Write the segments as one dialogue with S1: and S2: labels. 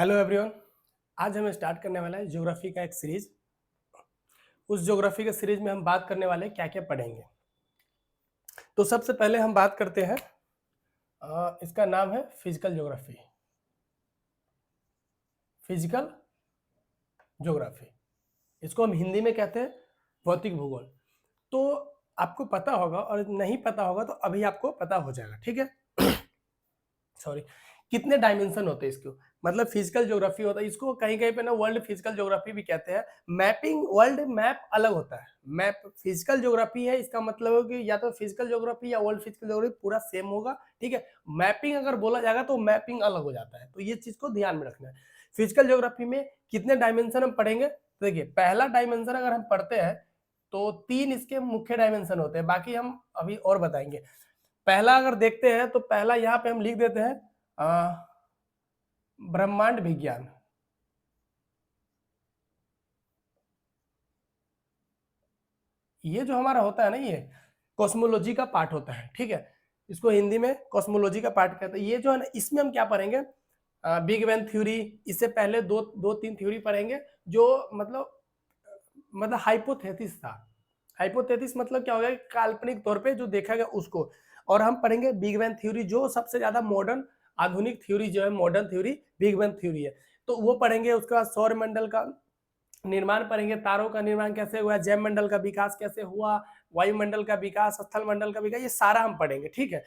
S1: Hello everyone. आज हमें start करने वाला है ज्योग्राफी का एक सीरीज। उस ज्योग्राफी के सीरीज में हम बात करने वाले हैं क्या क्या पढ़ेंगे। तो सबसे पहले हम बात करते हैं, इसका नाम है फिजिकल ज्योग्राफी। फिजिकल ज्योग्राफी, इसको हम हिंदी में कहते हैं भौतिक भूगोल। तो आपको पता होगा और नहीं पता होगा तो अभी आपको पता हो जाएगा, ठीक है। सॉरी, कितने डायमेंशन होते हैं इसको, मतलब फिजिकल ज्योग्राफी होता है, इसको कहीं कहीं पे ना वर्ल्ड फिजिकल ज्योग्राफी भी कहते हैं। मैपिंग, वर्ल्ड मैप अलग होता है, मैप फिजिकल ज्योग्राफी है, इसका मतलब है कि या तो फिजिकल ज्योग्राफी या वर्ल्ड फिजिकल ज्योग्राफी पूरा सेम होगा, ठीक है। मैपिंग अगर बोला जाएगा तो मैपिंग अलग हो जाता है, तो ये चीज को ध्यान में रखना है। फिजिकल ज्योग्राफी में कितने डायमेंशन हम पढ़ेंगे, तो देखिए पहला डायमेंशन अगर हम पढ़ते हैं तो 3 इसके मुख्य डायमेंशन होते हैं, बाकी हम अभी और बताएंगे। पहला अगर देखते हैं तो पहला यहाँ पे हम लिख देते हैं ब्रह्मांड विज्ञान। ये जो हमारा होता है ना, ये कॉस्मोलॉजी का पार्ट होता है, ठीक है। इसको हिंदी में कॉस्मोलॉजी का पार्ट कहते हैं। ये जो है ना, इसमें हम क्या पढ़ेंगे, बिग बैंग थ्योरी। इससे पहले दो तीन थ्योरी पढ़ेंगे जो मतलब हाइपोथेसिस था। हाइपोथेसिस मतलब क्या हो गया, काल्पनिक तौर पे जो देखा गया उसको। और हम पढ़ेंगे बिग बैंग थ्योरी, जो सबसे ज्यादा मॉडर्न आधुनिक थ्योरी जो है, modern theory big bang theory है, तो वो पढ़ेंगे। उसके बाद सौर मंडल का निर्माण पढ़ेंगे, तारों का निर्माण कैसे हुआ, जैव मंडल का विकास कैसे हुआ, वायुमंडल का विकास, स्थल मंडल का विकास, ये सारा हम पढ़ेंगे, ठीक है।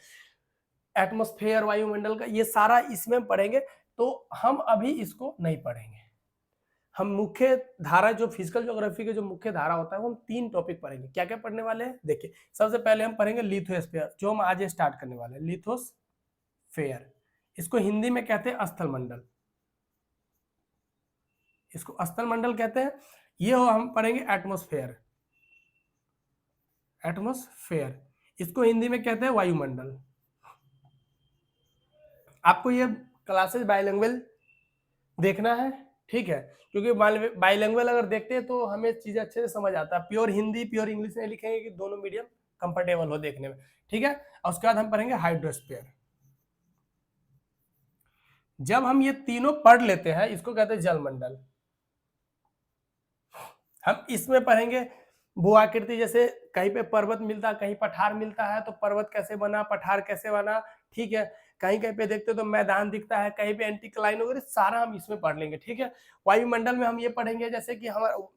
S1: एटमॉस्फेयर, वायुमंडल का, ये सारा इसमें पढ़ेंगे। तो हम अभी इसको नहीं पढ़ेंगे। हम मुख्य धारा, जो फिजिकल ज्योग्राफी के जो मुख्य धारा होता है, वो हम 3 टॉपिक पढ़ेंगे। क्या क्या पढ़ने वाले हैं देखिए। सबसे पहले हम पढ़ेंगे लिथोस्फीयर, जो हम आज स्टार्ट करने वाले हैं। लिथोस्फीयर, इसको हिंदी में कहते हैं स्थल मंडल, इसको स्थल मंडल कहते हैं। ये हो हम पढ़ेंगे एटमॉस्फेयर। एटमॉस्फेयर, इसको हिंदी में कहते हैं वायुमंडल। आपको ये क्लासेस बाइलिंगुअल देखना है, ठीक है, क्योंकि बाइलिंगुअल अगर देखते हैं तो हमें चीजें अच्छे से समझ आता है। प्योर हिंदी प्योर इंग्लिश में लिखेंगे कि दोनों मीडियम कंफर्टेबल हो देखने में, ठीक है। और उसके बाद हम पढ़ेंगे हाइड्रोस्फीयर। जब हम ये तीनों पढ़ लेते हैं, इसको कहते हैं जलमंडल। हम इसमें पढ़ेंगे भू आकृति, जैसे कहीं पे पर्वत मिलता है, कहीं पठार मिलता है, तो पर्वत कैसे बना, पठार कैसे बना, ठीक है। कहीं कहीं पे देखते तो मैदान दिखता है, कहीं पे एंटीक्लाइन वगैरह, सारा हम इसमें पढ़ लेंगे, ठीक है। वायुमंडल में हम ये पढ़ेंगे जैसे कि हमारा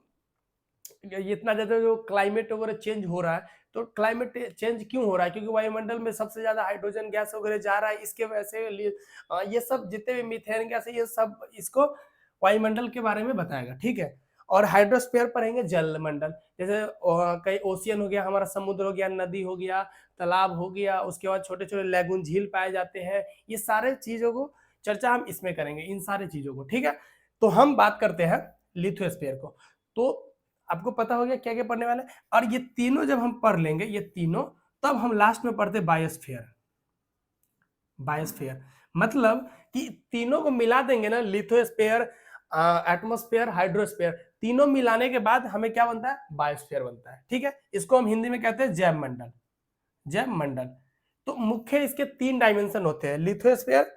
S1: इतना ज्यादा जो क्लाइमेट वगैरह चेंज हो रहा है, तो क्लाइमेट चेंज क्यों हो रहा है, क्योंकि वायुमंडल में सबसे ज्यादा हाइड्रोजन गैस वगैरह जा रहा है, इसके वजह से ये सब जितने भी मीथेन गैस है, ये सब इसको वायुमंडल के बारे में बताएगा, ठीक है। और हाइड्रोस्फीयर पढ़ेंगे जल मंडल, जैसे कई ओशियन हो गया, हमारा समुद्र हो गया, नदी हो गया, तालाब हो गया, उसके बाद छोटे छोटे लैगून, झील पाए जाते हैं। ये सारे चीजों को चर्चा हम इसमें करेंगे, इन सारे चीजों को, ठीक है। तो हम बात करते हैं लिथोस्फीयर को। तो आपको पता हो गया क्या क्या पढ़ने वाले हैं। और ये तीनों जब हम पढ़ लेंगे, ये तीनों, तब हम लास्ट में पढ़ते बायोस्फीयर। बायोस्फीयर मतलब कि तीनों को मिला देंगे ना, लिथोस्फीयर, एटमॉस्फेयर, हाइड्रोस्फीयर, तीनों मिलाने के बाद हमें क्या बनता है, बायोस्फीयर बनता है, ठीक है। इसको हम हिंदी में कहते हैं जैव मंडल। जैव मंडल, तो मुख्य इसके 3 डायमेंशन होते हैं, lithosphere,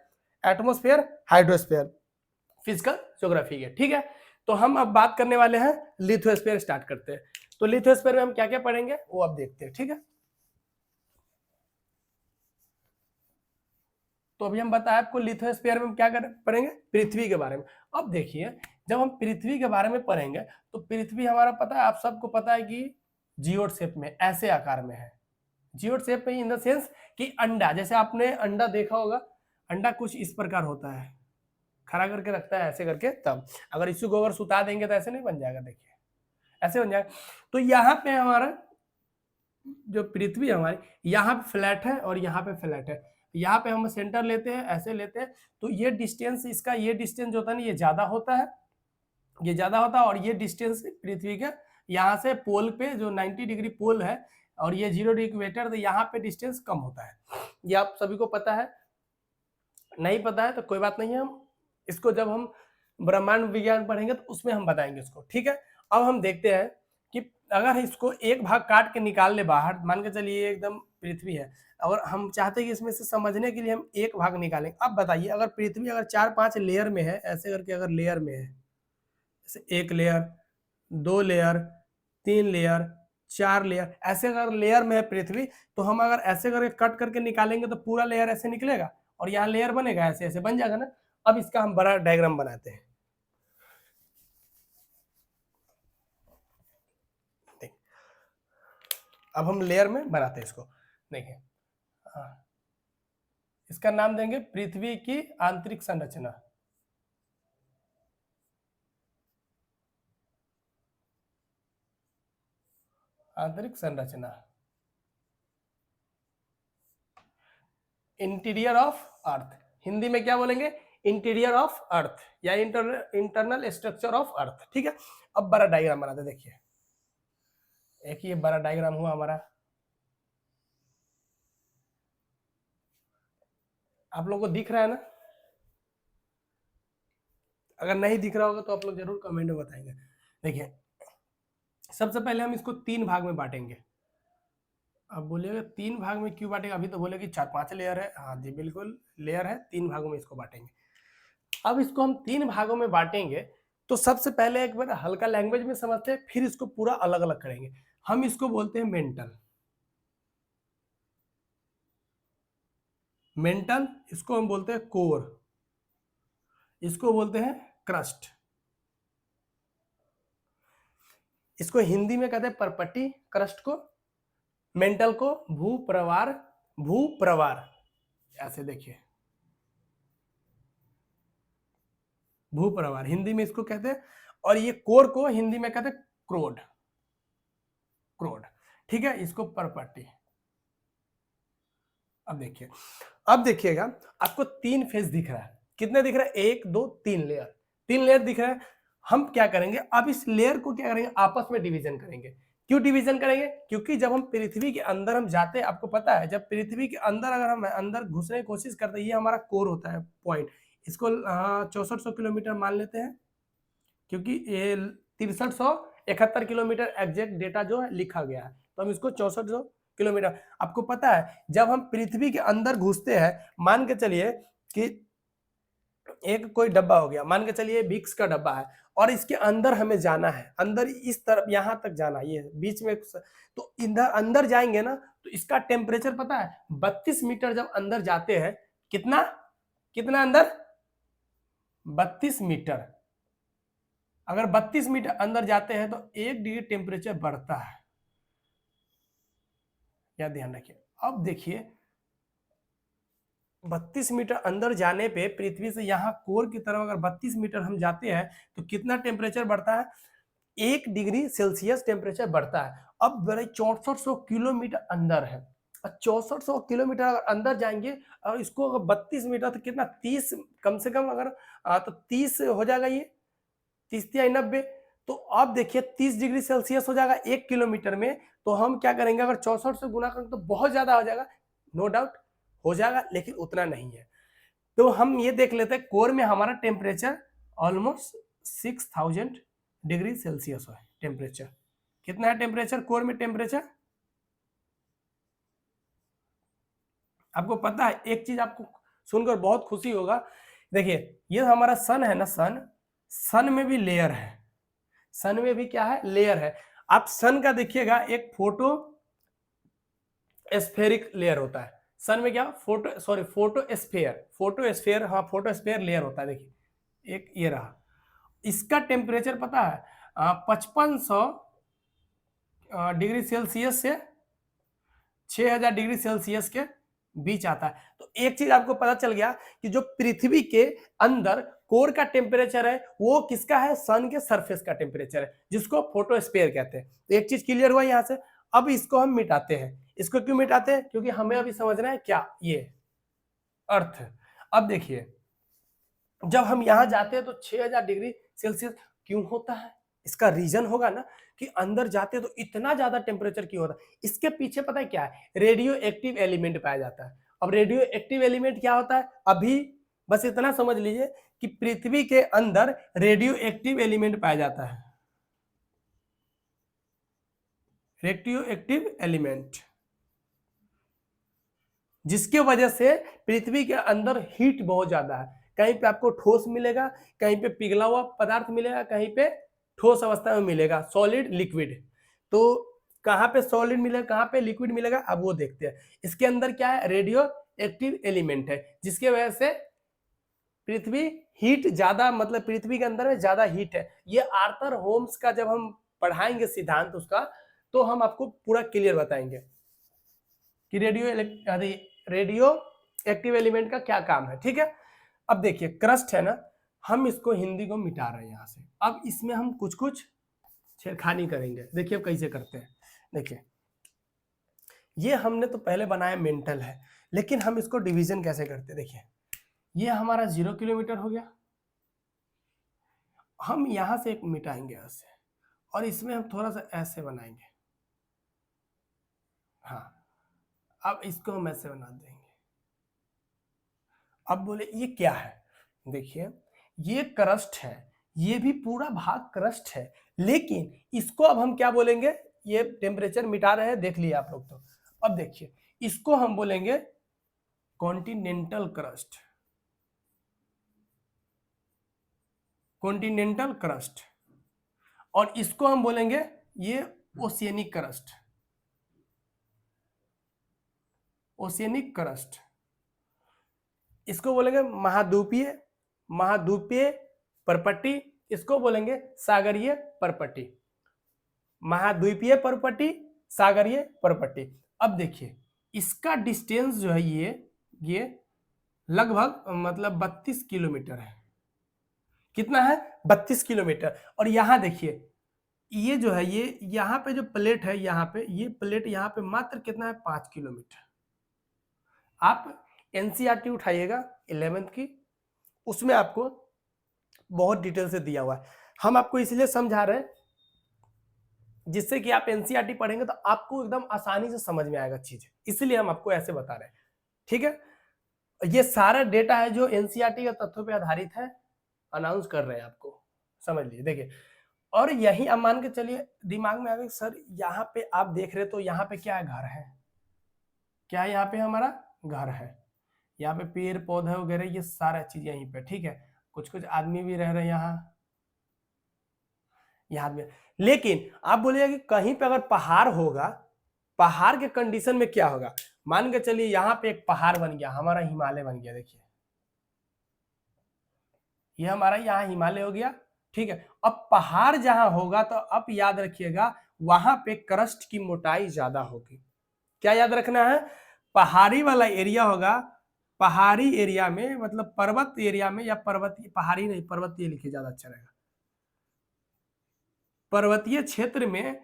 S1: atmosphere, hydrosphere, physical geography के, ठीक है। तो हम अब बात करने वाले हैं लिथोस्फीयर, स्टार्ट करते हैं। तो लिथोस्फीयर में हम क्या क्या पढ़ेंगे वो अब देखते हैं, ठीक है। तो अभी हम बताएं आपको लिथोस्फीयर में हम क्या पढ़ेंगे, पृथ्वी के बारे में। अब देखिए, जब हम पृथ्वी के बारे में पढ़ेंगे तो पृथ्वी हमारा पता है, आप सबको पता है कि जियोड शेप में, ऐसे आकार में है। जियोड शेप में इन द सेंस कि अंडा, जैसे आपने अंडा देखा होगा, अंडा कुछ इस प्रकार होता है, खड़ा करके रखता है ऐसे करके, तब अगर इसी को अगर सुता देंगे तो ऐसे नहीं बन जाएगा, देखिए ऐसे बन जाएगा। तो यहाँ पे हमारा जो पृथ्वी है हमारी, यहाँ पे फ्लैट है और यहाँ पे फ्लैट है। यहाँ पे हम सेंटर लेते हैं, ऐसे लेते हैं, तो ये डिस्टेंस, इसका ये डिस्टेंस जो होता है ना, ये ज्यादा होता है, ये ज्यादा होता है। और ये डिस्टेंस पृथ्वी के यहाँ से पोल पे जो 90 डिग्री पोल है, और ये 0 डिग्री इक्वेटर, तो यहाँ पे डिस्टेंस कम होता है। ये आप सभी को पता है। नहीं पता है तो कोई बात नहीं है, हम इसको जब हम ब्रह्मांड विज्ञान पढ़ेंगे तो उसमें हम बताएंगे इसको, ठीक है। अब हम देखते हैं कि अगर इसको एक भाग काट के निकाल ले बाहर, मान के चलिए एकदम पृथ्वी है, और हम चाहते हैं कि इसमें से समझने के लिए हम एक भाग निकालें। अब बताइए, अगर पृथ्वी अगर 4-5 लेयर में है, ऐसे करके अगर लेयर में है, जैसे 1 लेयर, 2 लेयर, 3 लेयर, 4 लेयर, ऐसे अगर लेयर में है पृथ्वी, तो हम अगर ऐसे करके कट करके निकालेंगे तो पूरा लेयर ऐसे निकलेगा और यहाँ लेयर बनेगा, ऐसे ऐसे बन जाएगा ना। अब इसका हम बड़ा डायग्राम बनाते हैं। अब हम लेयर में बनाते हैं इसको। देखिए, इसका नाम देंगे पृथ्वी की आंतरिक संरचना। आंतरिक संरचना, इंटीरियर ऑफ अर्थ, हिंदी में क्या बोलेंगे, इंटीरियर ऑफ अर्थ या इंटरनल स्ट्रक्चर ऑफ अर्थ। ठीक है, अब बड़ा डायग्राम बनाते, देखिए एक ये बड़ा डायग्राम हुआ हमारा, आप लोगों को दिख रहा है ना? अगर नहीं दिख रहा होगा तो आप लोग जरूर कमेंट में बताएंगे। देखिए, सबसे पहले हम इसको 3 भाग में बांटेंगे। अब बोलिएगा 3 भाग में क्यों बांटेंगे, अभी तो बोले कि 4-5 लेयर है। हाँ जी बिल्कुल, लेयर है, 3 भागों में इसको बांटेंगे। अब इसको हम 3 भागों में बांटेंगे, तो सबसे पहले एक बार हल्का लैंग्वेज में समझते हैं, फिर इसको पूरा अलग अलग करेंगे। हम इसको बोलते हैं मेंटल, मेंटल, इसको हम बोलते हैं कोर, इसको बोलते हैं क्रस्ट, इसको हिंदी में कहते हैं परपट्टी, क्रस्ट को, मेंटल को भूप्रवार, भूप्रवार ऐसे देखिए, भूप्रवार हिंदी में इसको कहते हैं, और ये कोर को हिंदी में कहते हैं क्रोड, क्रोड। ठीक है, इसको परपट्टी। अब देखिएगा, आपको 3 फेज दिख रहा है, कितने दिख रहा है, 1 2 3 लेयर, 3 लेयर दिख रहा है। हम क्या करेंगे, अब इस लेयर को क्या करेंगे, आपस में डिवीजन करेंगे। क्यों डिवीजन करेंगे, क्योंकि जब हम पृथ्वी के अंदर हम जाते हैं, आपको पता है जब पृथ्वी के अंदर अगर हम अंदर घुसने की कोशिश करते हैं, ये हमारा कोर होता है पॉइंट, इसको 6400 किलोमीटर मान लेते हैं, क्योंकि ये 6371 किलोमीटर एग्जैक्ट डेटा जो है लिखा गया है, तो हम इसको 6400 किलोमीटर। आपको पता है जब हम पृथ्वी के अंदर घुसते हैं, मान के चलिए कि एक कोई डब्बा हो गया, मान के चलिए विक्स का डब्बा है, और इसके अंदर हमें जाना है, अंदर इस तरफ यहां तक जाना, ये बीच में, तो इधर अंदर जाएंगे ना, तो इसका टेम्परेचर पता है 32 मीटर जब अंदर जाते हैं, कितना कितना अंदर, 32 मीटर। अगर 32 मीटर अंदर जाते हैं तो 1 डिग्री टेम्परेचर बढ़ता है, या ध्यान रखिए। अब देखिए 32 मीटर अंदर जाने पे पृथ्वी से यहाँ कोर की तरफ अगर 32 मीटर हम जाते हैं तो कितना टेम्परेचर बढ़ता है, 1 डिग्री सेल्सियस टेम्परेचर बढ़ता है। अब बड़े 6400 किलोमीटर अंदर है, 6400 किलोमीटर अगर अंदर जाएंगे, और इसको अगर 32 मीटर तो कितना 30 कम से कम, अगर तो 30 हो जाएगा, ये 30 या 90, तो अब देखिए 30 डिग्री सेल्सियस हो जाएगा 1 किलोमीटर में। तो हम क्या करेंगे, अगर 64 से गुना करें तो बहुत ज्यादा हो जाएगा, नो डाउट हो जाएगा, लेकिन उतना नहीं है। तो हम ये देख लेते हैं, कोर में हमारा टेम्परेचर ऑलमोस्ट 6000 डिग्री सेल्सियस है टेम्परेचर। कितना है टेम्परेचर कोर में, टेम्परेचर आपको पता है, एक चीज आपको सुनकर बहुत खुशी होगा, देखिए ये हमारा सन है ना, सन, सन में भी लेयर है, सन में भी क्या है, लेयर है। आप सन का देखिएगा, एक फोटो एस्फेरिक लेयर होता है सन में, क्या फोटो स्फेयर, फोटो स्फेयर, हाँ फोटो स्फेयर लेयर होता है। देखिए एक ये रहा, इसका टेम्परेचर पता है 5500 डिग्री सेल्सियस से 6000 डिग्री सेल्सियस के बीच आता है। तो एक चीज आपको पता चल गया कि जो पृथ्वी के अंदर कोर का टेम्परेचर है वो किसका है, सन के सरफेस का टेम्परेचर है, जिसको फोटोस्फीयर कहते हैं। तो एक चीज क्लियर हुआ यहां से। अब इसको हम मिटाते हैं, इसको क्यों मिटाते हैं, क्योंकि हमें अभी समझना है क्या, ये अर्थ। अब देखिए जब हम यहां जाते हैं तो 6000 डिग्री सेल्सियस क्यों होता है, इसका रीजन होगा ना कि अंदर जाते तो इतना ज्यादा टेम्परेचर क्यों होता है। इसके पीछे पता है क्या है, रेडियो एक्टिव एलिमेंट पाया जाता है। अब रेडियो एक्टिव एलिमेंट क्या होता है, अभी बस इतना समझ लीजिए कि पृथ्वी के अंदर रेडियो एक्टिव एलिमेंट पाया जाता है, रेडियो एक्टिव एलिमेंट। जिसके वजह से पृथ्वी के अंदर हीट बहुत ज्यादा है। कहीं पे आपको ठोस मिलेगा, कहीं पे पिघला हुआ पदार्थ मिलेगा, कहीं पे ठोस अवस्था में मिलेगा, सॉलिड लिक्विड। तो कहाँ पे सॉलिड मिलेगा, कहाँ पे लिक्विड मिलेगा, अब वो देखते हैं। इसके अंदर क्या है, रेडियो एक्टिव एलिमेंट है, जिसके वजह से पृथ्वी हीट ज्यादा, मतलब पृथ्वी के अंदर में ज्यादा हीट है। ये आर्थर होम्स का जब हम पढ़ाएंगे सिद्धांत उसका, तो हम आपको पूरा क्लियर बताएंगे कि रेडियो एक्टिव एलिमेंट का क्या काम है। ठीक है, अब देखिए क्रस्ट है ना, हम इसको हिंदी को मिटा रहे हैं यहाँ से। अब इसमें हम कुछ कुछ छेड़खानी करेंगे। देखिए अब कैसे करते हैं। देखिए ये हमने तो पहले बनाया मेंटल है, लेकिन हम इसको डिवीजन कैसे करते हैं। देखिए ये हमारा 0 किलोमीटर हो गया, हम यहां से एक मिटाएंगे ऐसे, और इसमें हम थोड़ा सा ऐसे बनाएंगे। हाँ, अब इसको हम ऐसे बना देंगे। अब बोले ये क्या है, देखिए ये क्रस्ट है, ये भी पूरा भाग क्रस्ट है, लेकिन इसको अब हम क्या बोलेंगे, ये टेम्परेचर मिटा रहे हैं, देख लिया आप लोग। तो अब देखिए इसको हम बोलेंगे कॉन्टिनेंटल क्रस्ट, कॉन्टिनेंटल क्रस्ट। और इसको हम बोलेंगे ये ओशियनिक क्रस्ट, ओशियनिक क्रस्ट। इसको बोलेंगे महाद्वीपीय, महाद्वीपीय परपट्टी, इसको बोलेंगे सागरीय परपट्टी, महाद्वीपीय परपट्टी, सागरीय परपट्टी। अब देखिए इसका डिस्टेंस जो है ये लगभग मतलब 32 किलोमीटर है। कितना है, 32 किलोमीटर। और यहां देखिए ये जो है, ये यहाँ पे जो प्लेट है, यहाँ पे ये प्लेट यहाँ पे मात्र कितना है, 5 किलोमीटर। आप एनसीईआरटी उठाइएगा 11th की, उसमें आपको बहुत डिटेल से दिया हुआ है। हम आपको इसलिए समझा रहे हैं जिससे कि आप एनसीईआरटी पढ़ेंगे तो आपको एकदम आसानी से समझ में आएगा चीज, इसलिए हम आपको ऐसे बता रहे हैं। ठीक है, ये सारा डेटा है जो एनसीईआरटी के तथ्यों पे आधारित है, अनाउंस कर रहे हैं आपको, समझ लीजिए। देखिए और यही अब मान के चलिए दिमाग में आ गई, सर यहाँ पे आप देख रहे तो यहाँ पे क्या है, घर है, क्या यहाँ पे हमारा घर है, यहाँ पे पेड़ पौधे वगैरह ये सारा चीज यहीं पे। ठीक है, कुछ कुछ आदमी भी रह रहे हैं यहाँ में। लेकिन आप बोलिएगा कि कहीं पे अगर पहाड़ होगा, पहाड़ के कंडीशन में क्या होगा, मान के चलिए यहाँ पे एक पहाड़ बन गया, हमारा हिमालय बन गया। देखिए ये हमारा यहाँ हिमालय हो गया। ठीक है, अब पहाड़ जहां होगा तो अब याद रखिएगा वहां पे क्रस्ट की मोटाई ज्यादा होगी। क्या याद रखना है, पहाड़ी वाला एरिया होगा, पहाड़ी एरिया में मतलब पर्वत एरिया में, या पर्वतीय, पहाड़ी नहीं पर्वतीय लिखिए ज्यादा अच्छा रहेगा, पर्वतीय क्षेत्र में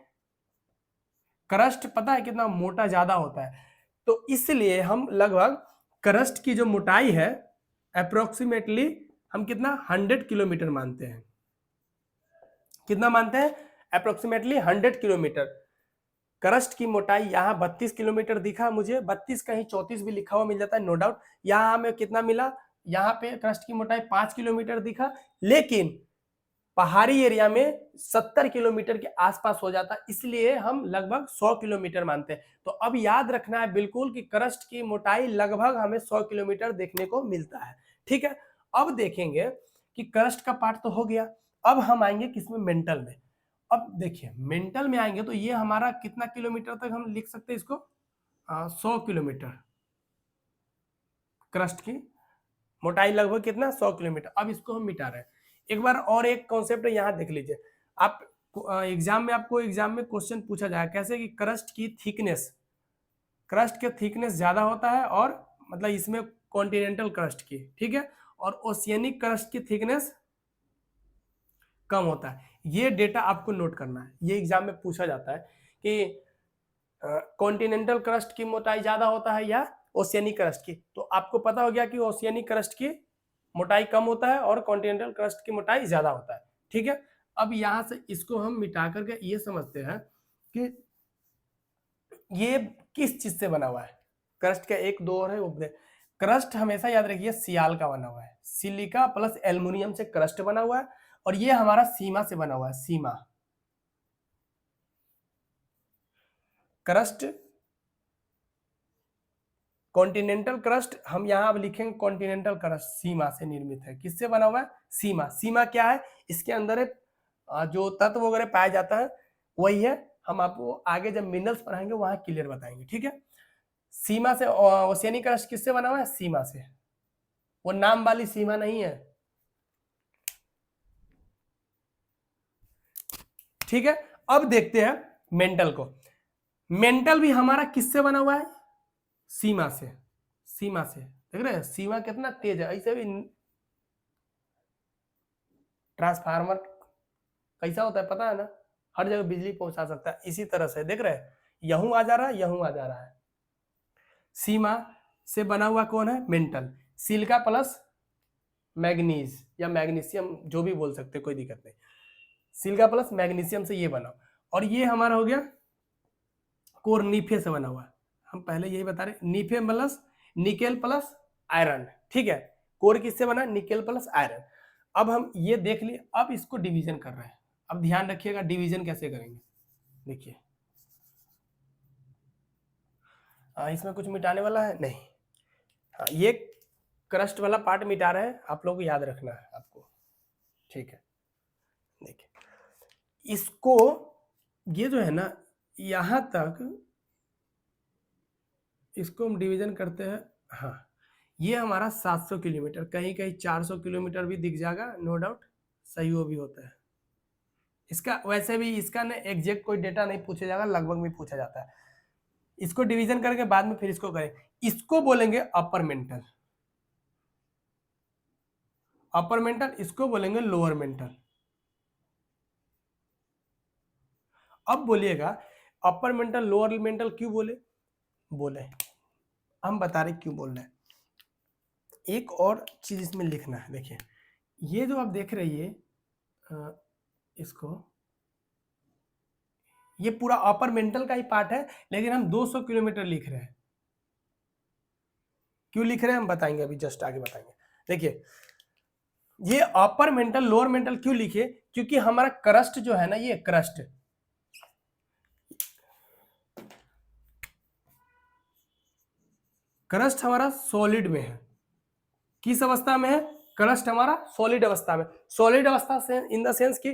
S1: क्रस्ट पता है कितना मोटा ज्यादा होता है। तो इसलिए हम लगभग क्रस्ट की जो मोटाई है अप्रोक्सीमेटली हम कितना 100 किलोमीटर मानते हैं। कितना मानते हैं, अप्रोक्सीमेटली 100 किलोमीटर। क्रस्ट की मोटाई यहाँ 32 किलोमीटर दिखा मुझे, 32 कहीं 34 भी लिखा हुआ मिल जाता है, नो डाउट। यहाँ हमें कितना मिला, यहाँ पे क्रस्ट की मोटाई 5 किलोमीटर दिखा, लेकिन पहाड़ी एरिया में 70 किलोमीटर के आसपास हो जाता, इसलिए हम लगभग 100 किलोमीटर मानते हैं। तो अब याद रखना है बिल्कुल कि क्रस्ट की मोटाई लगभग हमें 100 किलोमीटर देखने को मिलता है। ठीक है, अब देखेंगे कि क्रस्ट का पार्ट तो हो गया, अब हम आएंगे किसमें, मेंटल में। अब देखिए मेंटल में आएंगे तो ये हमारा कितना किलोमीटर तक हम लिख सकते हैं इसको, 100 किलोमीटर क्रस्ट की मोटाई, लगभग कितना 100 किलोमीटर। अब इसको हम मिटा रहे हैं। एक बार और एक कॉन्सेप्ट यहाँ देख लीजिए आप, एग्जाम में आपको एग्जाम में क्वेश्चन पूछा जाए कैसे कि क्रस्ट की थिकनेस, क्रस्ट के थिकनेस ज्यादा होता है, और मतलब इसमें कॉन्टिनेंटल क्रस्ट की, ठीक है, और ओशियनिक क्रस्ट की थिकनेस कम होता है। ये डेटा आपको नोट करना है, ये एग्जाम में पूछा जाता है कि कॉन्टिनेंटल क्रस्ट की मोटाई ज्यादा होता है या ओशियनिक क्रस्ट की। तो आपको पता हो गया कि ओशियनिक क्रस्ट की मोटाई कम होता है और कॉन्टिनेंटल क्रस्ट की मोटाई ज्यादा होता है। ठीक है, अब यहां से इसको हम मिटा करके ये समझते हैं कि ये किस चीज से बना हुआ है। क्रस्ट का एक दो और है वो, क्रस्ट हमेशा याद रखिए सियाल का बना हुआ है, सिलिका प्लस एल्युमिनियम से क्रस्ट बना हुआ है, और ये हमारा सीमा से बना हुआ है, सीमा। क्रस्ट कॉन्टिनेंटल क्रस्ट हम यहाँ अब लिखेंगे कॉन्टिनेंटल क्रस्ट सीमा से निर्मित है। किससे बना हुआ है? सीमा। सीमा क्या है? इसके अंदर जो तत्व वगैरह पाया जाता है वही है। हम आपको आगे जब मिनरल्स पढ़ाएंगे वहां क्लियर बताएंगे, ठीक है। सीमा से ओशियनिक क्रस्ट किससे बना हुआ है? सीमा से। वो नाम वाली सीमा नहीं है, ठीक है। अब देखते हैं मेंटल को। मेंटल भी हमारा किससे बना हुआ है? सीमा से। सीमा से देख रहे हैं सीमा कितना तेज है। ऐसे भी ट्रांसफार्मर कैसा होता है पता है ना, हर जगह बिजली पहुंचा सकता है। इसी तरह से देख रहे हैं यहूं आ जा रहा है, यहूं आ जा रहा है। सीमा से बना हुआ कौन है? मेंटल। सिलिका प्लस मैग्नीज या मैग्नीशियम जो भी बोल सकते, कोई दिक्कत नहीं। सिलिका प्लस मैग्नीशियम से ये बना, और ये हमारा हो गया कोर नीफे से बना हुआ। हम पहले यही बता रहे, नीफे प्लस निकेल प्लस आयरन, ठीक है। कोर किससे बना? Nickel plus iron. अब हम ये देख लिए, अब इसको डिवीजन कर रहे हैं। अब ध्यान रखिएगा डिवीजन कैसे करेंगे। देखिए इसमें कुछ मिटाने वाला है नहीं। हाँ, ये क्रस्ट वाला पार्ट मिटा रहे हैं, आप लोग को याद रखना है आपको, ठीक है। देखिए इसको, ये जो है ना यहां तक, इसको हम डिवीजन करते हैं। हाँ, ये हमारा 700 किलोमीटर, कहीं कहीं 400 किलोमीटर भी दिख जाएगा, नो डाउट, सही वो भी होता है। इसका वैसे भी इसका ना एग्जैक्ट कोई डेटा नहीं पूछा जाएगा, लगभग भी पूछा जाता है। इसको डिवीजन करके बाद में फिर इसको करें। इसको बोलेंगे अपर मेंटल, अपर मेंटल, इसको बोलेंगे लोअर मेंटल। अब बोलिएगा अपर मेंटल लोअर मेंटल क्यों बोले हम बता रहे क्यों बोल रहे हैं। एक और चीज इसमें लिखना है। देखिए ये जो आप देख रही है इसको, ये पूरा अपर मेंटल का ही पार्ट है, लेकिन हम 200 किलोमीटर लिख रहे हैं। क्यों लिख रहे हैं हम बताएंगे, अभी जस्ट आगे बताएंगे। देखिए ये अपर मेंटल लोअर मेंटल क्यों लिखे, क्योंकि हमारा क्रस्ट जो है ना, ये क्रस्ट हमारा सॉलिड में है। किस अवस्था में है? क्रस्ट हमारा सॉलिड अवस्था में। सॉलिड अवस्था से इन द सेंस कि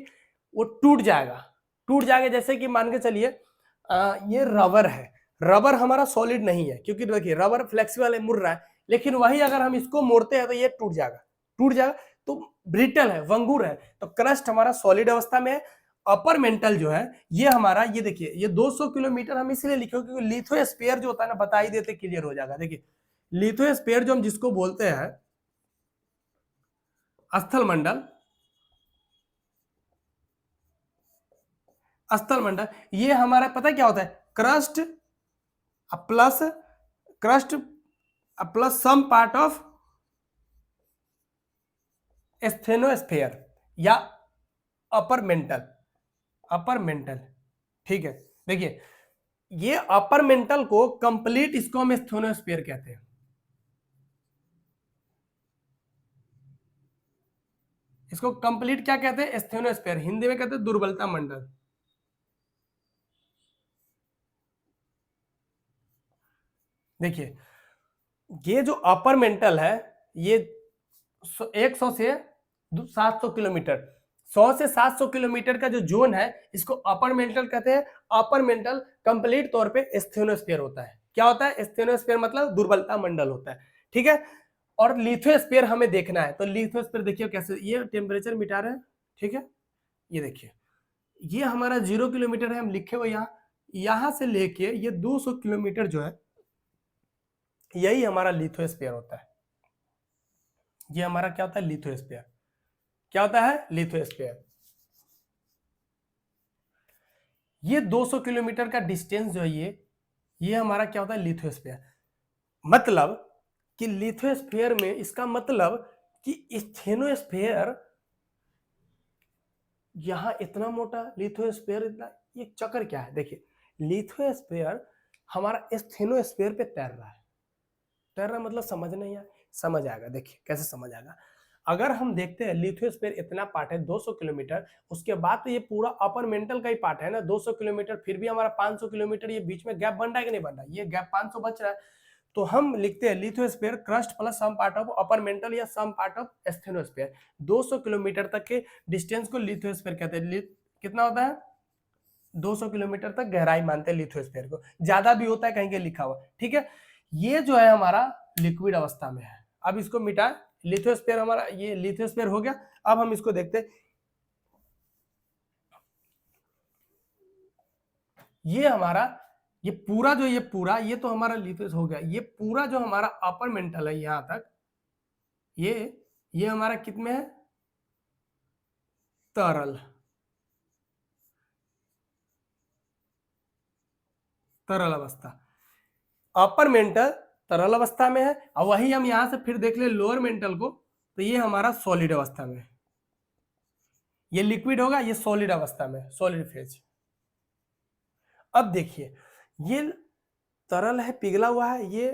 S1: वो टूट जाएगा। जैसे कि मान के चलिए ये रबर है, रबर हमारा सॉलिड नहीं है, क्योंकि देखिए रबर फ्लेक्सिबल है, मुड़ रहा है, लेकिन वही अगर हम इसको मोड़ते हैं तो ये टूट जाएगा, तो ब्रिटल है, वंगुर है। तो क्रस्ट हमारा सॉलिड अवस्था में है। अपर मेंटल जो है ये हमारा, ये देखिए ये 200 किलोमीटर हम इसलिए लिखे क्योंकि लिथोस्फीयर जो होता है ना, बता ही देते क्लियर हो जाएगा। देखिए लिथोस्फीयर जो हम जिसको बोलते हैं स्थल मंडल, ये हमारा पता क्या होता है? Crust plus some part of asthenosphere या अपर मेंटल, ठीक है। देखिए ये अपर मेंटल को कंप्लीट, इसको हम स्टेनोस्फीयर कहते हैं। इसको कंप्लीट क्या कहते हैं? स्टेनोस्फीयर। हिंदी में कहते हैं दुर्बलता मंडल। देखिए ये जो अपर मेंटल है, ये 100 से 700 किलोमीटर, 100 से 700 किलोमीटर का जो जोन है, इसको अपर मेंटल कहते हैं। अपर मेंटल कंप्लीट तौर पे स्टेनोस्फीयर होता है। क्या होता है? स्टेनोस्फीयर मतलब दुर्बलता मंडल होता है, ठीक है। और लिथोस्फीयर हमें देखना है, तो लिथोस्फीयर देखिए कैसे, ये टेम्परेचर मिटा रहे हैं, ठीक है। ये देखिए ये हमारा 0 किलोमीटर है, हम लिखे हुए यहां से लेके ये 200 किलोमीटर जो है, यही हमारा लिथोस्फीयर होता है। ये हमारा क्या होता है? लिथोस्फीयर। क्या होता है? लिथोस्फीयर। ये 200 किलोमीटर का डिस्टेंस जो है, ये हमारा क्या होता है? लिथोस्फीयर। मतलब कि लिथोस्फीयर में, इसका मतलब कि स्टेनोस्फीयर यहां इतना मोटा, लिथोस्फीयर इतना, ये चक्कर क्या है? देखिए लिथोस्फीयर हमारा स्टेनोस्फीयर पे तैर रहा मतलब समझ नहीं आया, समझ आएगा। देखिए कैसे समझ आएगा। अगर हम देखते हैं लिथोस्फीयर इतना पार्ट है 200 किलोमीटर, उसके बाद तो ये पूरा अपर मेंटल का ही पार्ट है ना 200 किलोमीटर, फिर भी हमारा 500 किलोमीटर ये बीच में गैप बन रहा है कि नहीं बन रहा है? ये गैप 500 बच रहा है। तो हम लिखते हैं lithosphere crust plus some part of upper mantle या some part of asthenosphere. 200 kilometre तक के डिस्टेंस को लिथोस्फीयर कहते हैं। कितना होता है? 200 किलोमीटर तक गहराई मानते हैं लिथोस्फीयर को, ज्यादा भी होता है कहीं के लिखा हुआ, ठीक है। ये जो है हमारा लिक्विड अवस्था में है। अब इसको मिटा, लिथोस्फीयर हमारा ये लिथोस्फीयर हो गया। अब हम इसको देखते हैं, ये हमारा ये पूरा जो ये तो हमारा लिथोस हो गया। ये पूरा जो हमारा अपर मेंटल है यहां तक, ये हमारा कितने है? तरल, तरल अवस्था। अपर मेंटल तरल अवस्था में है, और वही हम यहां से फिर देख ले लोअर मेंटल को, तो ये हमारा सॉलिड अवस्था में है। ये लिक्विड होगा, ये सॉलिड अवस्था में, सॉलिड फेज। अब देखिए, ये तरल है, पिघला हुआ है, ये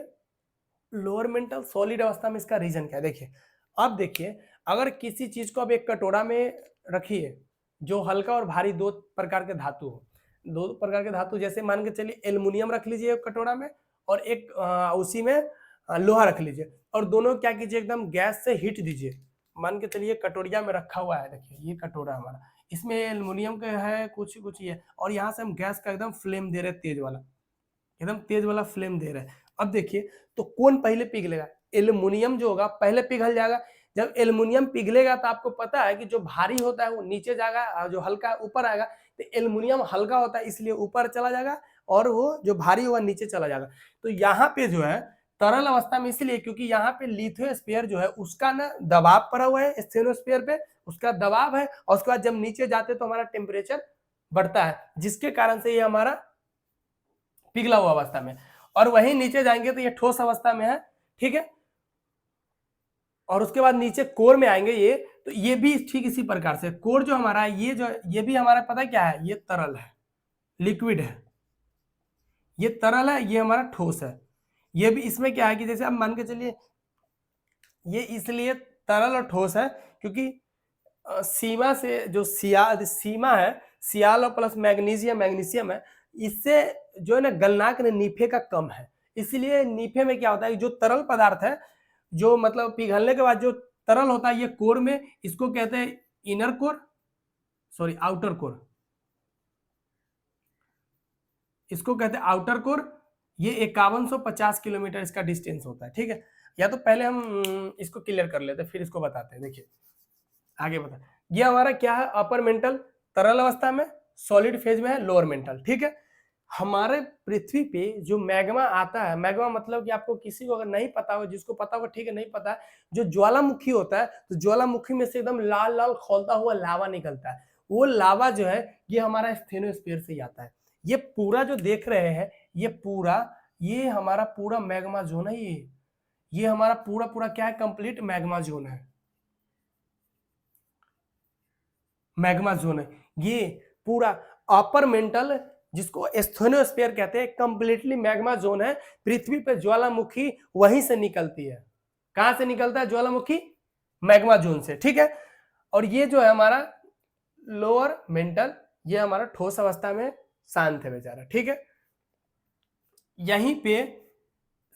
S1: लोअर मेंटल सॉलिड अवस्था में। इसका रीजन क्या है? देखिए, अब देखिए, अगर किसी चीज को अब एक कटोरा में रखिए, जो हल्का और भारी दो प्रकार के धातु हो, दो प्रकार के धातु, जैसे मान के चलिए एल्युमिनियम रख लीजिए एक कटोरा में, और एक उसी में लोहा रख लीजिए, और दोनों क्या कीजिए, एकदम गैस से हीट दीजिए। मान के चलिए कटोरिया में रखा हुआ है, देखिए ये कटोरा हमारा, इसमें एल्युमिनियम का है कुछ कुछ ये, और यहाँ से हम गैस का एकदम फ्लेम दे रहे हैं, तेज वाला, एकदम तेज वाला फ्लेम दे रहे हैं। अब देखिए, तो कौन पहले पिघलेगा? एल्युमिनियम जो होगा पहले पिघल जाएगा। जब एल्युमिनियम पिघलेगा तो आपको पता है कि जो भारी होता है वो नीचे जाएगा, और जो हल्का ऊपर आएगा। तो एल्युमिनियम हल्का होता है इसलिए ऊपर चला जाएगा, और वो जो भारी होगा नीचे चला जाएगा। तो यहाँ पे जो है तरल अवस्था में इसलिए क्योंकि यहाँ पे लिथोस्फीयर जो है उसका ना दबाव पड़ा हुआ है, स्टेनोस्फीयर पे उसका दबाव है, और उसके बाद जब नीचे जाते तो हमारा टेम्परेचर बढ़ता है, जिसके कारण से ये हमारा पिघला हुआ अवस्था में। और वहीं नीचे जाएंगे तो ये ठोस अवस्था में है, ठीक है। और उसके बाद नीचे कोर में आएंगे ये, तो ये भी ठीक इसी प्रकार से कोर जो हमारा है, ये भी हमारा पता है क्या है? ये तरल है, लिक्विड है। ये तरल है, ये हमारा ठोस है। ये भी इसमें क्या है कि जैसे अब मान के चलिए, ये इसलिए तरल और ठोस है क्योंकि सीमा से जो सीमा है, सियाल और प्लस मैग्नीशियम मैग्नीशियम है, इससे जो है ना गलनांक नीफे का कम है। इसलिए नीफे में क्या होता है, जो तरल पदार्थ है, जो मतलब पिघलने के बाद जो तरल होता है, ये कोर में, इसको कहते हैं inner core, sorry outer core, इसको कहते हैं आउटर कोर। ये 5150 किलोमीटर इसका डिस्टेंस होता है, ठीक है। या तो पहले हम इसको क्लियर कर लेते हैं, फिर इसको बताते हैं। देखिए आगे बता, ये हमारा क्या है? अपर मेंटल तरल अवस्था में, सॉलिड फेज में है, लोअर मेंटल, ठीक है। हमारे पृथ्वी पे जो मैग्मा आता है, मैग्मा मतलब कि आपको किसी को अगर नहीं पता हो, जिसको पता हो ठीक है, नहीं पता है, जो ज्वालामुखी होता है, तो ज्वालामुखी में से एकदम लाल लाल खौलता हुआ लावा निकलता है। वो लावा जो है ये हमारा स्टेनोस्फीयर से ही आता है। ये पूरा जो देख रहे हैं, ये हमारा पूरा मैग्मा जोन है। ये हमारा पूरा पूरा क्या है? कंप्लीट मैग्मा जोन है, मैग्मा जोन है ये पूरा। अपर मेंटल जिसको एस्थेनोस्फीयर कहते हैं, कंप्लीटली मैग्मा जोन है। पृथ्वी पे ज्वालामुखी वहीं से निकलती है। कहां से निकलता है ज्वालामुखी? मैग्मा जोन से, ठीक है। और ये जो है हमारा लोअर मेंटल, ये हमारा ठोस अवस्था में शांत है बेचारा, ठीक है। यहीं पे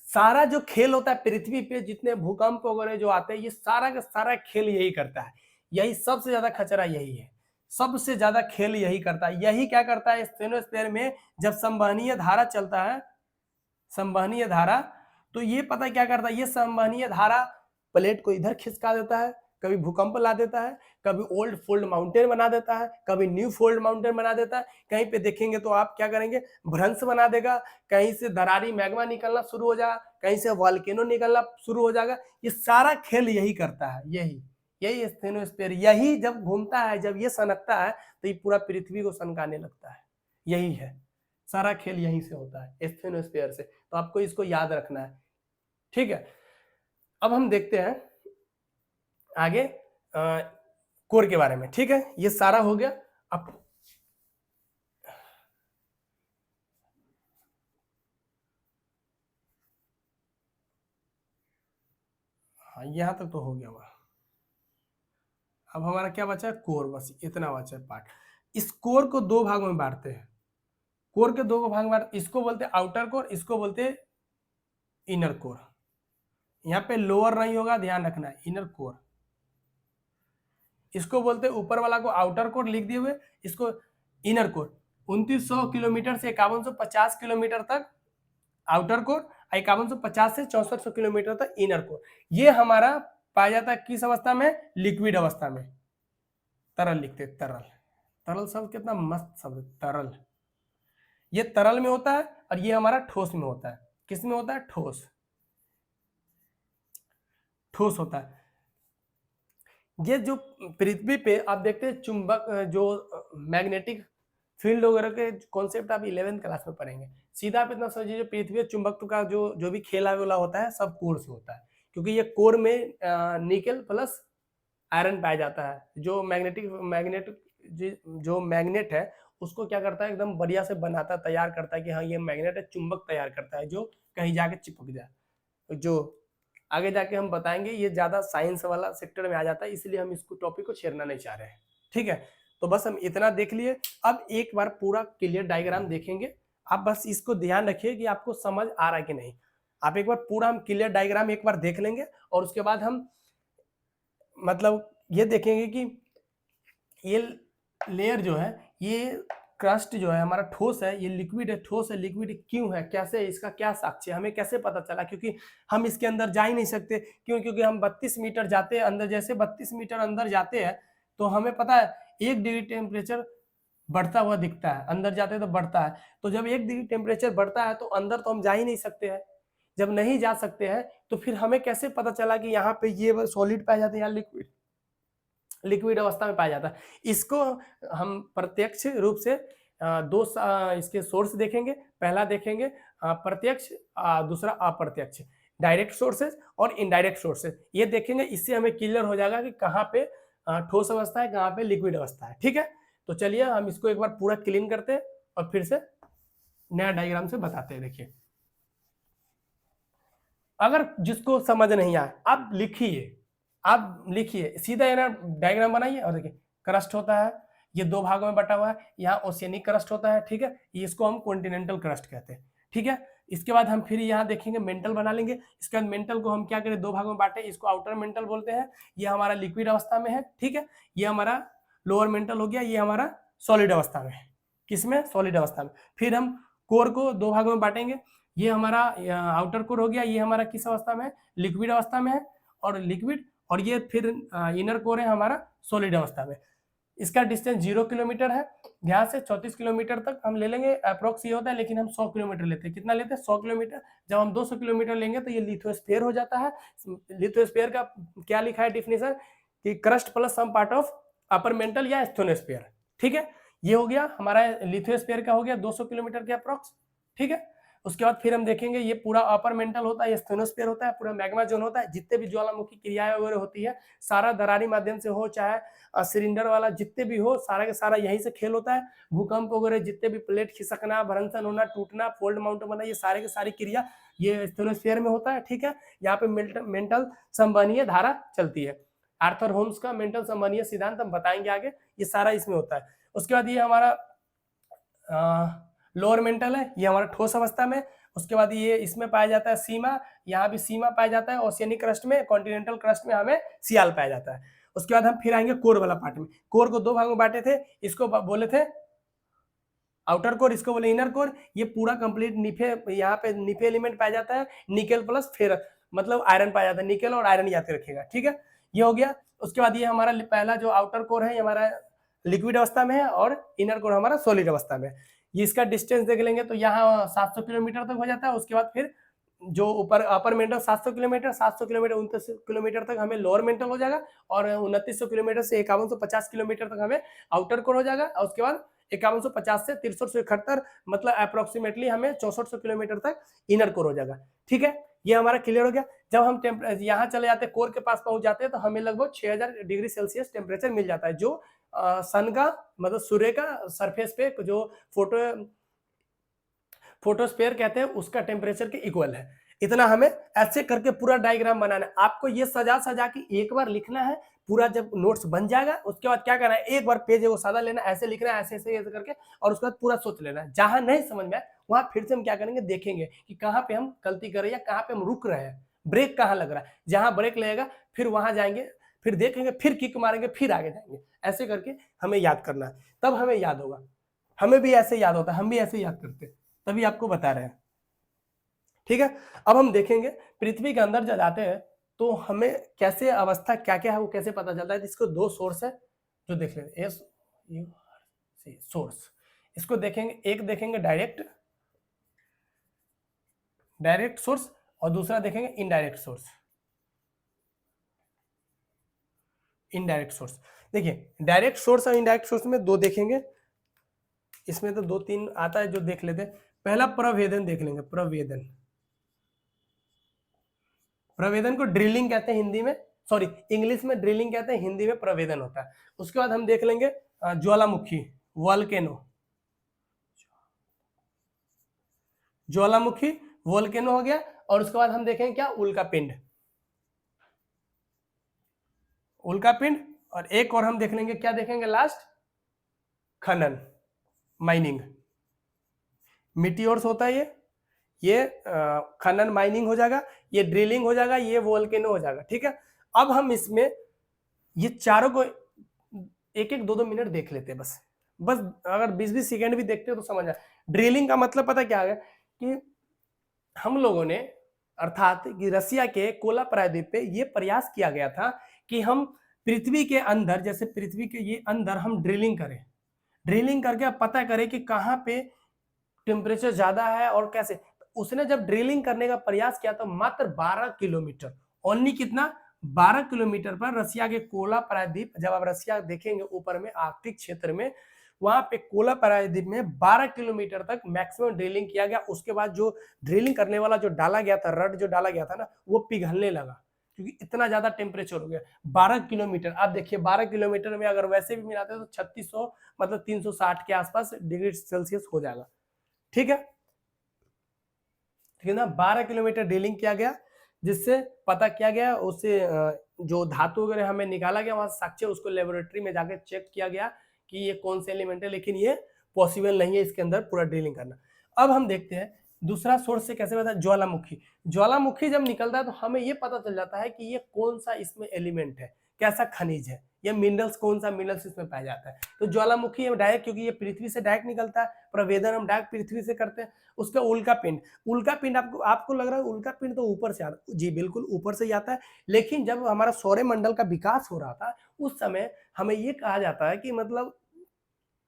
S1: सारा जो खेल होता है पृथ्वी पे, जितने भूकंप वगैरह जो आते हैं, ये सारा का सारा खेल यही करता है। यही सबसे ज्यादा खतरा यही है, सबसे ज्यादा खेल यही करता है। यही क्या करता है स्टेनोस्फीयर में, जब संवहनीय धारा चलता है, संवहनीय धारा, तो ये पता है क्या करता है? ये संवहनीय धारा प्लेट को इधर खिसका देता है, कभी भूकंप ला देता है, कभी ओल्ड फोल्ड माउंटेन बना देता है, कभी न्यू फोल्ड माउंटेन बना देता है। कहीं पे देखेंगे तो आप क्या करेंगे? भ्रंश बना देगा, कहीं से दरारी मैग्मा निकलना शुरू हो जाएगा, कहीं से वॉल्केनो निकलना शुरू हो जाएगा। ये सारा खेल यही करता है, यही स्टेनोस्फीयर। यही जब घूमता है, जब ये सनकता है, तो ये पूरा पृथ्वी को सनकाने लगता है। यही है, सारा खेल यहीं से होता है, स्टेनोस्फीयर से। तो आपको इसको याद रखना है, ठीक है। अब हम देखते हैं आगे कोर के बारे में, ठीक है। ये सारा हो गया। अब हाँ, यहां तक तो हो गया हुआ। अब हमारा क्या बचा है? कोर, बस इतना बचा है पार्ट। इस कोर को दो भागों में बांटते हैं, कोर के दो भाग में, इसको बोलते हैं आउटर कोर, इसको बोलते हैं इनर कोर, यहाँ पे लोअर नहीं होगा, ध्यान रखना है, इनर कोर। इसको बोलते हैं, ऊपर वाला को आउटर कोर लिख दिए हुए, इसको इनर कोर। 2900 किलोमीटर से 5150 किलोमीटर तक आउटर कोर, 5150 से 6400 किलोमीटर तक इनर कोर। ये हमारा पाया जाता है किस अवस्था में? लिक्विड अवस्था में। तरल लिखते, तरल। तरल शब्द कितना मस्त शब्द, तरल। ये तरल में होता है और ये हमारा ठोस में होता है। किस में होता है? ठोस, ठोस होता है। ये जो पृथ्वी पे आप देखते हैं चुंबक, जो मैग्नेटिक फील्ड वगैरह के कॉन्सेप्ट आप 11th क्लास में पढ़ेंगे। सीधा आप इतना समझिए, जो पृथ्वी चुंबक का जो भी खेला वेला होता है सब कोर से होता है, क्योंकि ये कोर में निकल प्लस आयरन पाया जाता है। जो जो मैग्नेट है उसको क्या करता है, एकदम बढ़िया से बनाता, तैयार करता है कि हाँ ये मैग्नेट है, चुंबक तैयार करता है जो कहीं जाके चिपक जाए। जो आगे जाके हम बताएंगे, ये ज्यादा साइंस वाला सेक्टर में आ जाता है, इसलिए हम इसको टॉपिक को छेड़ना नहीं चाह रहे हैं। ठीक है, तो बस हम इतना देख लिए। अब एक बार पूरा क्लियर डायग्राम देखेंगे, आप बस इसको ध्यान रखिए कि आपको समझ आ रहा है कि नहीं। आप एक बार पूरा हम क्लियर डायग्राम एक बार देख लेंगे और उसके बाद हम मतलब ये देखेंगे कि ये लेयर जो है, ये क्रस्ट जो है हमारा ठोस है, ये लिक्विड है, ठोस है, लिक्विड क्यों है, कैसे, इसका क्या साक्ष्य है, हमें कैसे पता चला? क्योंकि हम इसके अंदर जा ही नहीं सकते। क्यों? क्योंकि हम 32 मीटर जाते हैं अंदर, जैसे 32 मीटर अंदर जाते हैं तो हमें पता है 1 डिग्री टेम्परेचर बढ़ता हुआ दिखता है, अंदर जाते हैं तो बढ़ता है। तो जब 1 डिग्री टेम्परेचर बढ़ता है तो अंदर तो हम जा ही नहीं सकते हैं। जब नहीं जा सकते हैं तो फिर हमें कैसे पता चला कि यहाँ पे ये सॉलिड पाया जाता है या लिक्विड अवस्था में पाया जाता है? इसको हम प्रत्यक्ष रूप से दो इसके सोर्स देखेंगे। पहला देखेंगे प्रत्यक्ष, दूसरा अप्रत्यक्ष, डायरेक्ट सोर्सेज और इनडायरेक्ट सोर्सेज। ये देखेंगे, इससे हमें क्लियर हो जाएगा कि कहाँ पे ठोस अवस्था है, कहाँ पे लिक्विड अवस्था है। ठीक है, तो चलिए हम इसको एक बार पूरा क्लीन करते हैं और फिर से नया डायग्राम से बताते हैं। देखिए, अगर जिसको समझ नहीं आए आप लिखिए सीधा ये ना डायग्राम बनाइए और देखिए क्रस्ट होता है, ये 2 भागों में बटा हुआ है, यहाँ ओशियनिक क्रस्ट होता है। ठीक है, इसको हम कॉन्टिनेंटल क्रस्ट कहते हैं। ठीक है, इसके बाद हम फिर यहाँ देखेंगे मेंटल बना लेंगे। इसके बाद मेंटल को हम क्या करें, 2 भागों में बांटे, इसको आउटर मेंटल बोलते हैं, ये हमारा लिक्विड अवस्था में है। ठीक है, ये हमारा लोअर मेंटल हो गया, ये हमारा सॉलिड अवस्था में है। किसमें? सॉलिड अवस्था में। फिर हम कोर को 2 भागों में बांटेंगे, ये हमारा आउटर कोर हो गया, ये हमारा किस अवस्था में है? लिक्विड अवस्था में है और लिक्विड, और ये फिर इनर कोर है हमारा सॉलिड अवस्था में। इसका डिस्टेंस 0 किलोमीटर है, यहाँ से 34 किलोमीटर तक हम ले लेंगे, अप्रोक्स ये होता है, लेकिन हम 100 किलोमीटर लेते हैं। कितना लेते हैं? 100 किलोमीटर। जब हम 200 किलोमीटर लेंगे तो ये लिथोस्फीयर हो जाता है। लिथोस्फीयर का क्या लिखा है डिफिनेशन कि crust plus some part of upper mantle या स्टोनोस्फीयर। ठीक है, ये हो गया हमारा लिथोस्फीयर का, हो गया 200 किलोमीटर के अप्रोक्स। ठीक है, उसके बाद फिर हम देखेंगे ये पूरा अपर मेंटल होता है, ये स्टेनोस्फीयर होता है, पूरा मैग्मा जोन होता है। जितने भी ज्वालामुखी क्रियाएं वगैरह होती है, सारा दरारी माध्यम से हो चाहे सिलेंडर वाला, जितने भी हो, सारा के सारा यहीं से खेल होता है। भूकंप वगैरह जितने भी, प्लेट खिसकना, भरंसन होना, टूटना, फोल्ड माउंट बना, ये सारे के सारी क्रिया ये स्टेनोस्फीयर में होता है। ठीक है, यहाँ पे मेंटल संवहनीय धारा चलती है। आर्थर होम्स का मेंटल संवहनीय सिद्धांत हम बताएंगे आगे, ये सारा इसमें होता है। उसके बाद ये हमारा लोअर मेंटल है, ये हमारा ठोस अवस्था में। उसके बाद ये इसमें पाया जाता है सीमा, यहाँ भी सीमा पाया जाता है। ओशियनिक क्रस्ट में, कॉन्टिनेंटल क्रस्ट में हमें सियाल पाया जाता है। उसके बाद हम फिर आएंगे कोर वाला पार्ट में। कोर को 2 भागों में बांटे थे, इसको बोले थे आउटर कोर, इसको बोले इनर कोर। ये पूरा कंप्लीट निफे, यहाँ पे निफे एलिमेंट पाया जाता है, निकेल प्लस फेरस, मतलब आयरन पाया जाता है, निकेल और आयरन याद रखिएगा। ठीक है, ये हो गया। उसके बाद ये हमारा पहला जो आउटर कोर है, ये हमारा लिक्विड अवस्था में है और इनर कोर हमारा सॉलिड अवस्था में। ये इसका डिस्टेंस देख लेंगे तो यहाँ 700 किलोमीटर तक हो जाता है। उसके बाद फिर जो ऊपर अपर मेंटल 700 किलोमीटर, 29 किलोमीटर तक हमें लोअर मेंटल हो जाएगा, और 2900 किलोमीटर से 5150 किलोमीटर तक हमें आउटर कोर हो जाएगा। और उसके बाद 5150 से 6371, मतलब अप्रोक्सीमेटली हमें 6400 किलोमीटर तक इनर कोर हो जाएगा। ठीक है, ये हमारा क्लियर हो गया। जब हम यहाँ चले जाते हैं, कोर के पास पहुंच जाते हैं, तो हमें लगभग 6000 डिग्री सेल्सियस टेम्परेचर मिल जाता है, जो सन का, मतलब सूर्य का सरफेस पे जो फोटोस्फीयर कहते हैं उसका टेम्परेचर के इक्वल है। इतना हमें ऐसे करके पूरा डायग्राम बनाना है। आपको ये सजा सजा के एक बार लिखना है, पूरा जब नोट्स बन जाएगा उसके बाद क्या करना है, एक बार पेज वो सादा लेना, ऐसे लिखना है, ऐसे ऐसे ऐसे करके, और उसके बाद पूरा सोच लेना है। जहां नहीं समझ में आए वहां फिर से हम क्या करेंगे, देखेंगे कि कहाँ पे हम गलती कर रहे हैं या कहाँ पे हम रुक रहे हैं, ब्रेक कहाँ लग रहा है। जहां ब्रेक लगेगा फिर वहां जाएंगे, फिर देखेंगे, फिर किक मारेंगे, फिर आगे जाएंगे। ऐसे करके हमें याद करना है, तब हमें याद होगा। हमें भी ऐसे याद होता है, हम भी ऐसे याद करते हैं, तभी आपको बता रहे हैं। ठीक है, अब हम देखेंगे पृथ्वी के अंदर जब जाते हैं तो हमें कैसे अवस्था क्या क्या है वो कैसे पता चलता है। इसको दो सोर्स है जो देख लेते हैं, सोर्स। इसको देखेंगे, एक देखेंगे डायरेक्ट सोर्स, और दूसरा देखेंगे इनडायरेक्ट सोर्स। इनडायरेक्ट सोर्स, देखिए डायरेक्ट सोर्स और इनडायरेक्ट सोर्स में दो देखेंगे, इसमें तो दो तीन आता है जो देख लेते हैं। पहला प्रवेदन देख लेंगे, प्रवेदन। प्रवेदन को ड्रिलिंग कहते हैं हिंदी में, सॉरी इंग्लिश में ड्रिलिंग कहते हैं, हिंदी में प्रवेदन होता है। उसके बाद हम देख लेंगे ज्वालामुखी, वॉल्केनो। ज्वालामुखी वोल्केनो हो गया, और उसके बाद हम देखेंगे क्या, उल्कापिंड। उल्कापिंड, और एक और हम देख लेंगे, क्या देखेंगे लास्ट, खनन, माइनिंग। मिटियोर्स होता है ये खनन माइनिंग हो जाएगा, ये ड्रिलिंग हो जाएगा, ये वोल्केनो हो जाएगा। ठीक है, अब हम इसमें ये चारों को एक एक दो दो मिनट देख लेते हैं बस। बस अगर 20-20 सेकेंड भी देखते हो तो समझ आए। ड्रिलिंग का मतलब पता क्या है कि हम लोगों ने, अर्थात कि रसिया के कोला प्रायद्वीप पे ये प्रयास किया गया था कि हम पृथ्वी के अंदर, जैसे पृथ्वी के ये अंदर हम ड्रिलिंग करें, ड्रिलिंग करके पता करें कि कहाँ पे टेम्परेचर ज्यादा है और कैसे। उसने जब ड्रिलिंग करने का प्रयास किया तो मात्र 12 किलोमीटर, ओनली कितना, 12 किलोमीटर पर रसिया के कोला प्रायद्वीप, जब आप रसिया देखेंगे ऊपर में आर्कटिक क्षेत्र में, वहां पे कोला प्रायद्वीप में 12 किलोमीटर तक मैक्सिमम ड्रिलिंग किया गया। उसके बाद जो ड्रिलिंग करने वाला जो डाला गया था, रड जो डाला गया था ना, वो पिघलने लगा, क्योंकि इतना ज्यादा टेम्परेचर हो गया। 12 किलोमीटर, आप देखिए 12 किलोमीटर में अगर वैसे भी मिलाते तो 3600 मतलब 360 के आसपास डिग्री सेल्सियस हो जाएगा। ठीक है, ठीक है ना, 12 किलोमीटर ड्रिलिंग किया गया, जिससे पता किया गया, उससे जो धातु वगैरह हमें निकाला गया, वहां साक्ष्य उसको लेबोरेटरी में जाकर चेक किया गया कि ये कौन से एलिमेंट है, लेकिन ये पॉसिबल नहीं है इसके अंदर पूरा ड्रिलिंग करना। अब हम देखते हैं दूसरा सोर्स से कैसे पता, ज्वालामुखी। ज्वालामुखी जब निकलता है तो हमें ये पता चल जाता है कि ये कौन सा इसमें एलिमेंट है, कैसा खनिज है, या मिनरल्स, कौन सा मिनरल्स इसमें पाया जाता है। तो ज्वालामुखी डायरेक्ट, क्योंकि ये पृथ्वी से डायरेक्ट निकलता है, प्रवेदन हम डायरेक्ट पृथ्वी से करते हैं। उसका उल्का पिंड, उल्का पिंड आपको लग रहा है उल्का पिंड तो ऊपर से आता, जी बिल्कुल ऊपर से ही आता है। लेकिन जब हमारा सौरमंडल का विकास हो रहा था उस समय हमें ये कहा जाता है कि मतलब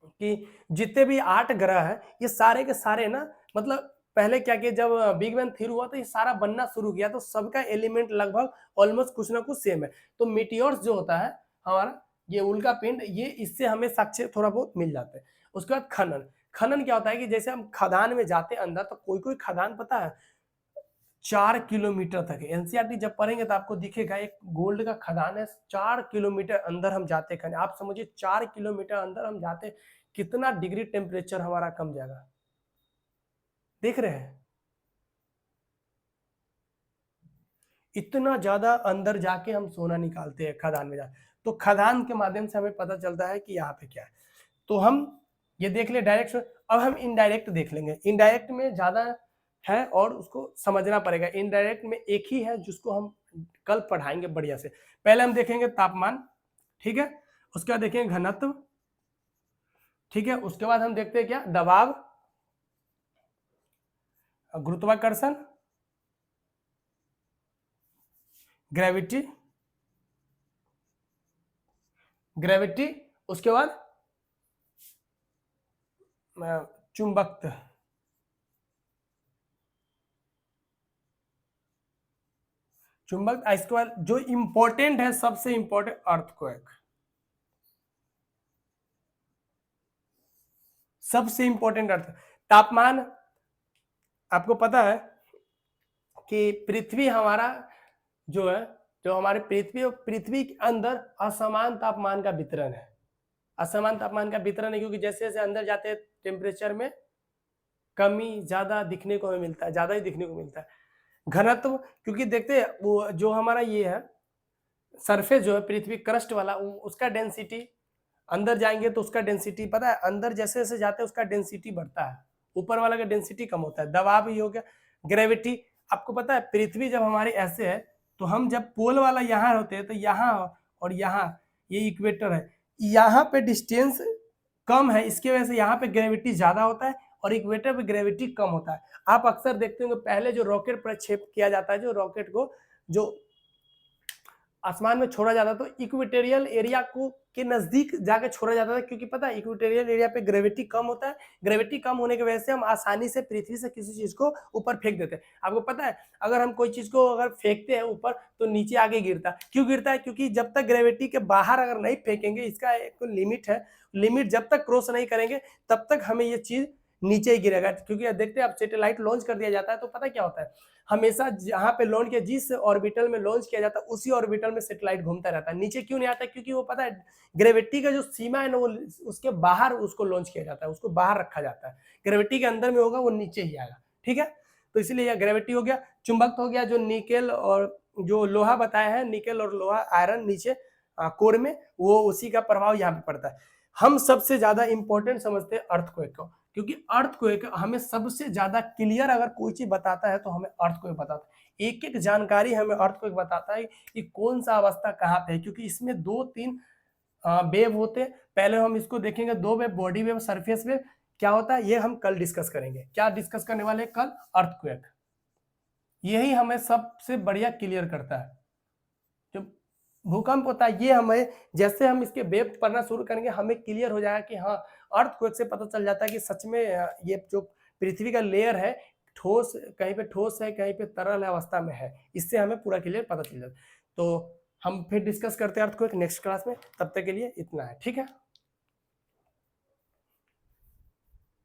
S1: कि जितने भी 8 ग्रह है ये सारे के सारे ना, मतलब पहले क्या किया, जब बिग बैंग थ्योरी हुआ तो ये सारा बनना शुरू किया, तो सबका एलिमेंट लगभग ऑलमोस्ट कुछ ना कुछ सेम है। तो मीटियोर्स जो होता है हमारा, ये उल्का पिंड, ये इससे हमें साक्ष्य थोड़ा बहुत मिल जाते हैं। उसके बाद खनन। खनन क्या होता है कि जैसे हम खदान में जाते हैं अंदर, तो कोई कोई खदान पता है 4 किलोमीटर तक है। एनसीईआरटी जब पढ़ेंगे तो आपको दिखेगा एक गोल्ड का खदान है, 4 किलोमीटर अंदर हम जाते हैं। आप समझिए 4 किलोमीटर अंदर हम जाते, कितना डिग्री टेम्परेचर हमारा कम जाएगा, देख रहे हैं। इतना ज्यादा अंदर जाके हम सोना निकालते हैं खदान में जाके। तो खदान के माध्यम से हमें पता चलता है कि यहाँ पे क्या है। तो हम ये देख ले डायरेक्ट। अब हम इनडायरेक्ट देख लेंगे। इनडायरेक्ट में ज्यादा है और उसको समझना पड़ेगा। इनडायरेक्ट में एक ही है जिसको हम कल पढ़ाएंगे बढ़िया से। पहले हम देखेंगे तापमान, ठीक है, उसके बाद देखेंगे घनत्व, ठीक है, उसके बाद हम देखते हैं क्या, दबाव, गुरुत्वाकर्षण, ग्रेविटी, ग्रेविटी, उसके बाद चुंबकत्व, चुंबक। इसके बाद जो इंपॉर्टेंट है, सबसे इंपॉर्टेंट, अर्थक्वेक। सबसे इंपॉर्टेंट अर्थ, तापमान। आपको पता है कि पृथ्वी हमारा जो है, जो हमारे पृथ्वी के अंदर असमान तापमान का वितरण है। असमान तापमान का वितरण है क्योंकि जैसे जैसे अंदर जाते हैं टेम्परेचर में कमी ज्यादा दिखने को हमें मिलता है, ज्यादा ही दिखने को मिलता है। घनत्व, क्योंकि देखते हैं वो जो हमारा ये है सरफेस जो है पृथ्वी क्रस्ट वाला, उसका डेंसिटी अंदर जाएंगे तो उसका डेंसिटी पता है, अंदर जैसे जैसे जाते हैं उसका डेंसिटी बढ़ता है, ऊपर वाला का डेंसिटी कम होता है। दबाव ही हो गया, ग्रेविटी, आपको पता है पृथ्वी जब हमारे ऐसे है तो हम जब पोल वाला यहाँ होते हैं तो यहाँ और यहाँ ये इक्वेटर है, यहाँ पे डिस्टेंस कम है, इसकी वजह से यहाँ पे ग्रेविटी ज्यादा होता है और इक्वेटर पे ग्रेविटी कम होता है। आप अक्सर देखते होंगे पहले जो रॉकेट प्रक्षेप किया जाता है, जो रॉकेट को जो आसमान में छोड़ा जाता तो इक्वेटोरियल एरिया को के नजदीक जाकर छोड़ा जाता था, क्योंकि पता है इक्वेटोरियल एरिया पे ग्रेविटी कम होता है, ग्रेविटी कम होने की वजह से हम आसानी से पृथ्वी से किसी चीज को ऊपर फेंक देते हैं। आपको पता है अगर हम कोई चीज को अगर फेंकते हैं ऊपर तो नीचे आगे गिरता है, क्यों गिरता है? क्योंकि जब तक ग्रेविटी के बाहर अगर नहीं फेंकेंगे, इसका एक लिमिट है, लिमिट जब तक क्रॉस नहीं करेंगे तब तक हमें ये चीज नीचे ही गिरेगा। क्योंकि देखते हैं अब सैटेलाइट लॉन्च कर दिया जाता है तो पता क्या होता है, हमेशा जहां पे लॉन्च किया, जिस ऑर्बिटल में लॉन्च किया जाता है उसी ऑर्बिटल में सैटेलाइट घूमता रहता है, नीचे क्यों नहीं आता? क्योंकि वो पता है ग्रेविटी का जो सीमा है ना वो उसके बाहर उसको लॉन्च किया जाता है, उसको बाहर रखा जाता है, ग्रेविटी के अंदर में होगा वो नीचे ही आएगा। ठीक है, तो इसलिए यह ग्रेविटी हो गया। चुंबक हो गया, जो निकेल और जो लोहा बताया है, निकेल और लोहा आयरन नीचे कोर में, वो उसी का प्रभाव यहाँ पे पड़ता है। हम सबसे ज्यादा इंपॉर्टेंट समझते हैं अर्थक्वेक को, क्योंकि अर्थक्वेक हमें सबसे ज्यादा क्लियर अगर कोई चीज बताता है तो हमें अर्थक्वेक बताता है, एक एक जानकारी हमें अर्थक्वेक बताता है कि कौन सा अवस्था कहाँ पे है, क्योंकि इसमें 2-3 वेव होते हैं। पहले हम इसको देखेंगे, 2 wave, body wave, surface wave, क्या होता है ये हम कल डिस्कस करेंगे। क्या डिस्कस करने वाले कल? अर्थक्वेक। यही हमें सबसे बढ़िया क्लियर करता है। जो भूकंप होता है ये हमें, जैसे हम इसके वेव पढ़ना शुरू करेंगे हमें क्लियर हो जाएगा कि हाँ, अर्थक्वेक से पता चल जाता है कि सच में ये जो पृथ्वी का लेयर है ठोस, कहीं पे ठोस है, कहीं पे तरल अवस्था में है, इससे हमें पूरा क्लियर पता चल जाता है। तो हम फिर डिस्कस करते हैं अर्थक्वेक नेक्स्ट क्लास में, तब तक के लिए इतना है, ठीक है।